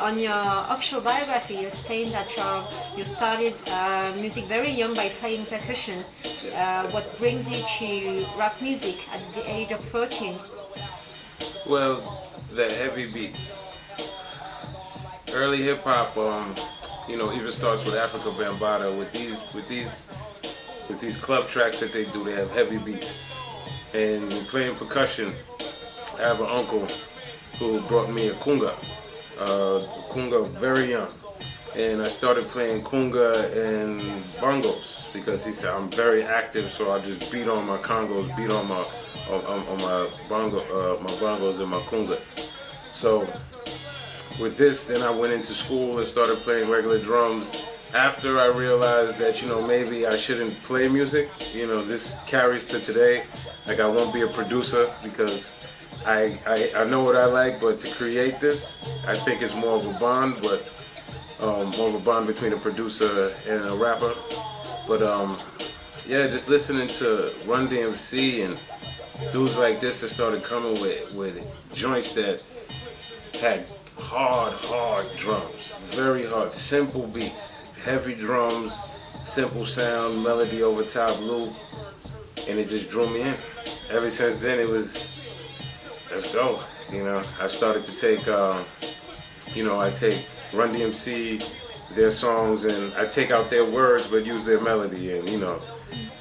on your official biography, you explained that you started music very young by playing percussion. What brings you to rock music at the age of 14? Well, the heavy beats. Early hip hop, even starts with Africa Bambaataa. With these club tracks that they do, they have heavy beats. And when playing percussion, I have an uncle who brought me a kunga very young. And I started playing kunga and bongos because he said I'm very active, so I just beat on my congos, beat on my bongos and my kunga. So with this, then I went into school and started playing regular drums. After I realized that, maybe I shouldn't play music, this carries to today. Like I won't be a producer because I know what I like, but to create this, I think it's more of a bond, but more of a bond between a producer and a rapper. But yeah, just listening to Run DMC and dudes like this that started coming with joints that had hard drums, very hard, simple beats, heavy drums, simple sound, melody over top, loop, and it just drew me in. Ever since then, it was, let's go. I started to take, I take Run DMC, their songs, and I take out their words but use their melody. And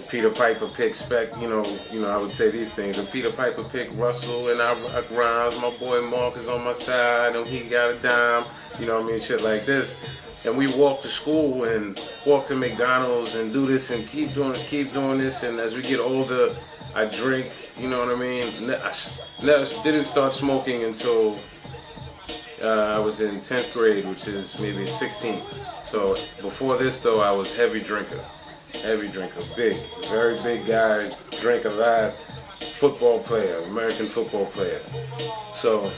Peter Piper picked Spec, I would say these things. And Peter Piper picked Russell, and I rock rhymes. My boy Mark is on my side, and he got a dime. Shit like this. And we walk to school and walk to McDonald's and do this and keep doing this. And as we get older, I drink, I didn't start smoking until I was in 10th grade, which is maybe 16. So before this though, I was heavy drinker, big, very big guy, drank a lot, football player, American football player. So,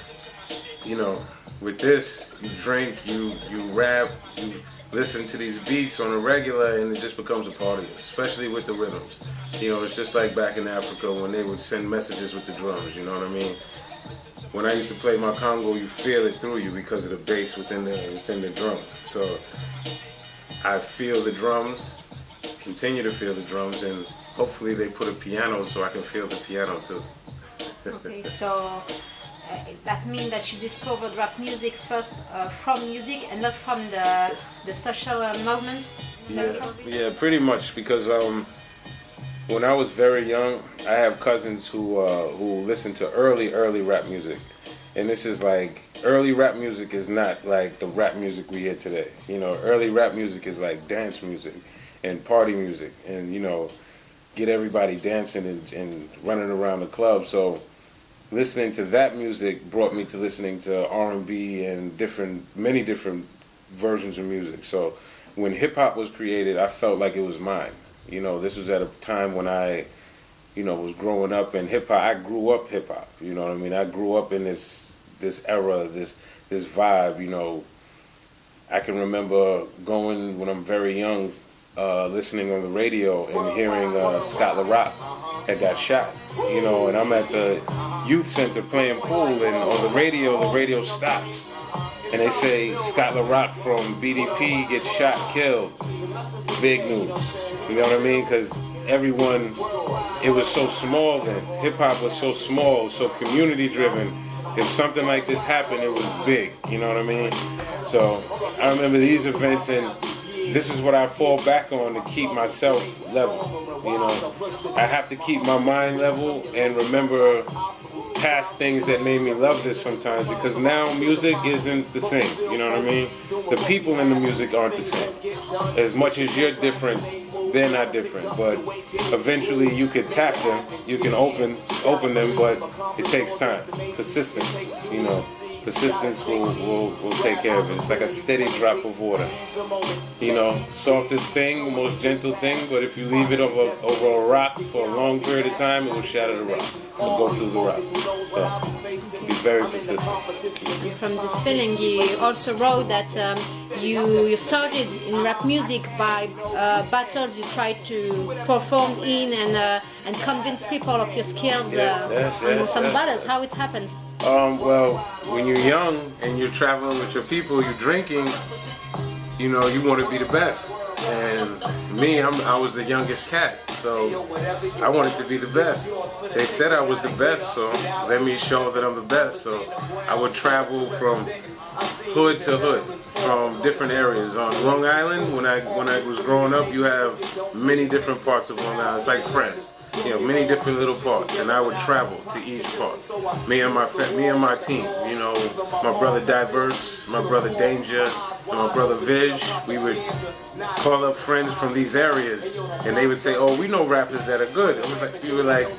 with this, you drink, you rap, you listen to these beats on a regular, and it just becomes a part of you, especially with the rhythms. It's just like back in Africa when they would send messages with the drums, you know what I mean? When I used to play my Congo, you feel it through you because of the bass within the drum. So I feel the drums, continue to feel the drums, and hopefully they put a piano so I can feel the piano too. Okay, so that means that you discovered rap music first from music and not from the social movement? Yeah, pretty much, because when I was very young, I have cousins who listen to early rap music, and this is like, early rap music is not like the rap music we hear today. Early rap music is like dance music and party music, and get everybody dancing and running around the club. So listening to that music brought me to listening to R&B and many different versions of music. So when hip hop was created, I felt like it was mine. This was at a time when I, was growing up in hip hop. I grew up hip hop. I grew up in this era, this vibe. I can remember going when I'm very young, listening on the radio and hearing Scott LaRock had got shot. And I'm at the youth center playing pool, and on the radio stops, and they say Scott LaRock from BDP gets shot, killed. Big news. You know what I mean? Because everyone, it was so small then. Hip hop was so small, so community driven. If something like this happened, it was big. You know what I mean? So I remember these events, and this is what I fall back on to keep myself level. I have to keep my mind level and remember past things that made me love this sometimes, because now music isn't the same. You know what I mean? The people in the music aren't the same. As much as you're different, they're not different, but eventually you could tap them, you can open them, but it takes time, persistence, persistence will take care of it. It's like a steady drop of water, softest thing, most gentle thing, but if you leave it over a rock for a long period of time, it will shatter the rock, it will go through the rock. So be very persistent. From this feeling, you also wrote that you started in rap music by battles you tried to perform in and convince people of your skills on some battles. How it happened? Well, when you're young and you're traveling with your people, you're drinking, you know, you want to be the best. And me, I was the youngest cat, so I wanted to be the best. They said I was the best, so let me show that I'm the best. So I would travel from hood to hood, from different areas. On Long Island, when I was growing up, you have many different parts of Long Island. It's like France, you know, many different little parts, and I would travel to each part. Me and my team, you know, my brother Diverse, my brother Danger, and my brother Vij. We would call up friends from these areas, and they would say, "Oh, we know rappers that are good." We were like,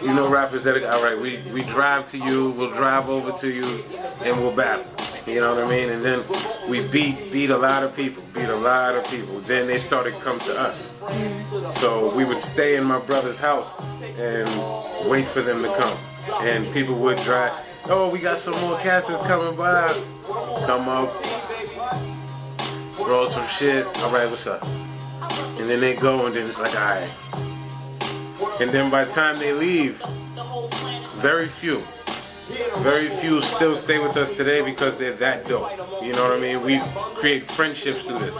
"You know rappers that are all right? We drive to you, we'll drive over to you, and we'll battle." You know what I mean? And then we beat a lot of people, Then they started to come to us. So we would stay in my brother's house and wait for them to come. And people would drive, "Oh, we got some more casters coming by." Come up, roll some shit. "All right, what's up?" And then they go, and then it's like, "All right." And then by the time they leave, very few still stay with us today because they're that dope. You know what I mean? We create friendships through this.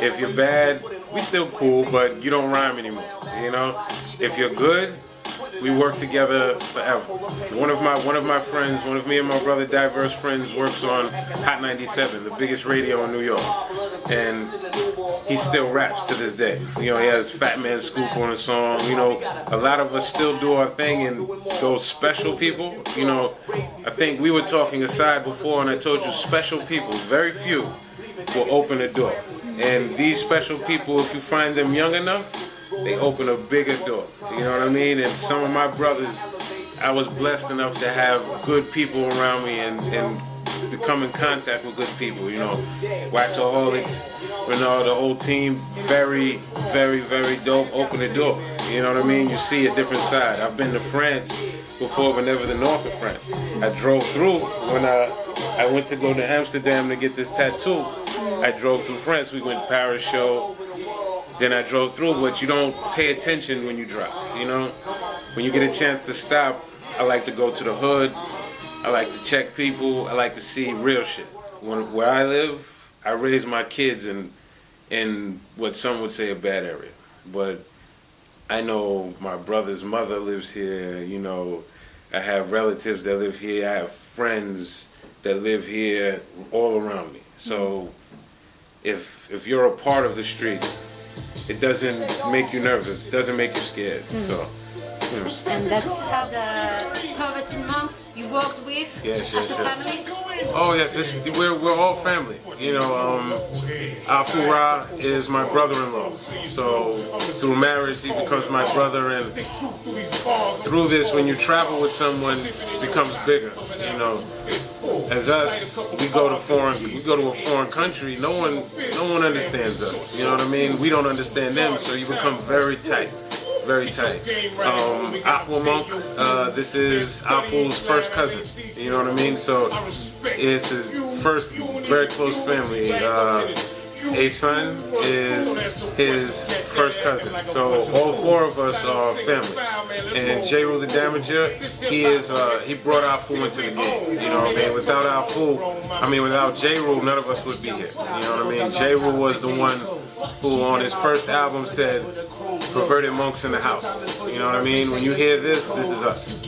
If you're bad, we still cool, but you don't rhyme anymore. You know? If you're good, we work together forever. One of my friends, one of me and my brother Diverse friends works on Hot 97, the biggest radio in New York. And he still raps to this day. You know, he has Fat Man Scoop on a song. You know, a lot of us still do our thing, and those special people, you know, I think we were talking aside before, and I told you special people, very few, will open a door. And these special people, if you find them young enough, they open a bigger door. You know what I mean? And some of my brothers, I was blessed enough to have good people around me and to come in contact with good people. You know, Waxaholics, Renard, the whole team, very, very, very dope. Open the door. You know what I mean? You see a different side. I've been to France before, but never the north of France. I drove through when I went to go to Amsterdam to get this tattoo. I drove through France. We went Paris show. Then I drove through, but you don't pay attention when you drive, you know? When you get a chance to stop, I like to go to the hood. I like to check people. I like to see real shit. Where I live, I raise my kids in what some would say a bad area. But I know my brother's mother lives here, you know. I have relatives that live here. I have friends that live here all around me. So if you're a part of the street, it doesn't make you nervous. It doesn't make you scared. So, you know. And that's how the poverty monks you worked with as a family? Oh yes, we're all family. You know, Afura is my brother-in-law. So through marriage, he becomes my brother, and through this, when you travel with someone, it becomes bigger. You know, as us, we go to a foreign country. No one understands us. You know what I mean? We don't understand them, so you become very tight. Very tight. Aqua Monk, this is Afu's first cousin. You know what I mean? So it's his first very close family. A son is his first cousin. So all four of us are family. And J. Rule the Damager, he brought Afu into the game. You know what I mean? Without J. Rule, none of us would be here. You know what I mean? J. Rule was the one who on his first album said, "Perverted monks in the house." You know what I mean? When you hear this, this is us.